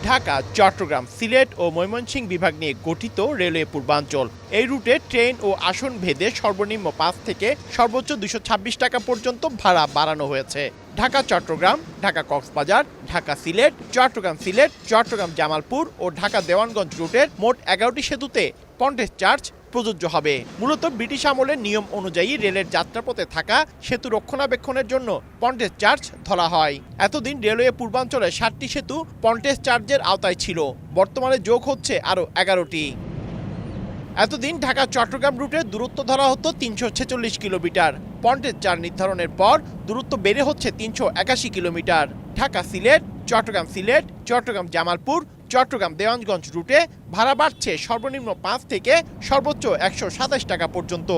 ঢাকা, চট্টগ্রাম, সিলেট ও ময়মনসিংহ বিভাগ নিয়ে গঠিত রেলওয়ে পূর্বাঞ্চল। এই রুটে ট্রেন ও আসন ভেদে সর্বনিম্ন 5 থেকে সর্বোচ্চ 226 টাকা পর্যন্ত ভাড়া বাড়ানো হয়েছে। ঢাকা চট্টগ্রাম, ঢাকা কক্সবাজার, ঢাকা সিলেট, চট্টগ্রাম জামালপুর ও ঢাকা দেওয়ানগঞ্জ রুটের মোট 11টি সেতুতে পন্টেজ চার্জ প্রযোজ্য হবে। মূলত ব্রিটিশ আমলের নিয়ম অনুযায়ী রেলের যাত্রাপথে থাকা সেতু রক্ষণাবেক্ষণের জন্য পন্টেজ চার্জ ধরা হয়। এতদিন রেলওয়ে পূর্বাঞ্চলে 7টি সেতু পন্টেজ চার্জের আওতায় ছিল, বর্তমানে যোগ হচ্ছে আরও 11টি। এতদিন ঢাকা চট্টগ্রাম রুটের দূরত্ব ধরা হতো 346 কিলোমিটার। পন্টেজ চার্জ নির্ধারণের পর দূরত্ব বেড়ে হচ্ছে 381 কিলোমিটার। ঢাকা সিলেট, চট্টগ্রাম জামালপুর, চট্টগ্রাম দেওয়ানগঞ্জ রুটে ভাড়া বাড়ছে সর্বনিম্ন 5 থেকে সর্বোচ্চ 127 টাকা পর্যন্ত।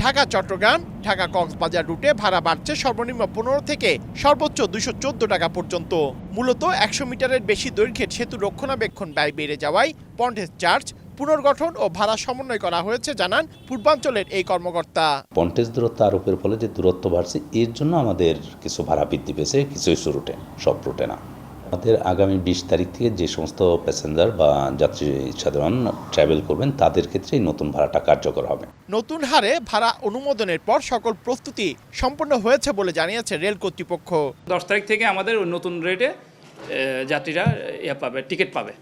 ঢাকা চট্টগ্রাম, ঢাকা কক্সবাজার রুটে ভাড়া বাড়ছে সর্বনিম্ন 15 থেকে সর্বোচ্চ 214 টাকা পর্যন্ত। মূলত 100 মিটারের বেশি দৈর্ঘ্যের সেতু রক্ষণাবেক্ষণ ব্যয় বেড়ে যাওয়ায় পন্টেজ চার্জ পুনর্গঠন ও ভাড়া সমন্বয় করা হয়েছে, জানান পূর্বাঞ্চলের এই কর্মকর্তা। পন্টেজ দূরত্ব আরোপের ফলে যে দূরত্ব বাড়ছে, এর জন্য আমাদের কিছু ভাড়া বৃদ্ধি পেয়েছে, কিছু কিছু রুটে, সব রুটে না। আমাদের আগামী 20 তারিখ থেকে যে সমস্ত প্যাসেঞ্জার বা যাত্রী সাধারণ ট্রাভেল করবেন তাদের ক্ষেত্রে নতুন ভাড়াটা কার্যকর হবে। নতুন হারে ভাড়া অনুমোদনের পর সকল প্রস্তুতি সম্পন্ন হয়েছে বলে জানিয়েছে রেল কর্তৃপক্ষ। 10 তারিখ থেকে আমাদের নতুন রেটে যাত্রীরা টিকিট পাবে।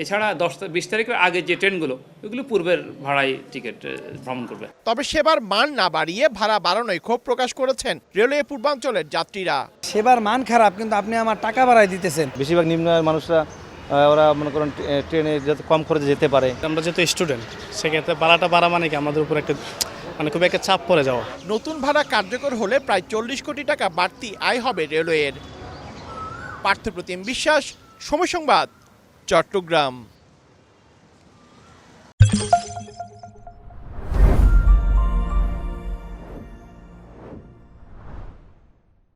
এছাড়া 20 তারিখের আগে যে ট্রেনগুলো, ওগুলো পূর্বের ভাড়ায় টিকিট ভ্রমণ করবে। তবে সেবার মান না বাড়িয়ে ভাড়া বাড়ানোয় ক্ষোভ প্রকাশ করেছেন রেলওয়ে পূর্বাঞ্চলের যাত্রীরা। সেবার মান খারাপ, কিন্তু আপনি আমার টাকা বাড়াই দিতেছেন। বেশিরভাগ নিম্ন আয়ের মানুষরা ওরা মনে করেন ট্রেনে যাতে কম খরচে যেতে পারে। আমরা যেহেতু স্টুডেন্ট, সেক্ষেত্রে ভাড়াটা বাড়া মানে কি আমাদের উপর একটা খুব একটা চাপ পড়ে যাওয়া। নতুন ভাড়া কার্যকর হলে প্রায় 40 কোটি টাকা বাড়তি আয় হবে রেলওয়ের। পার্থপ্রতিম বিশ্বাস, সময় সংবাদ, চট্টগ্রাম।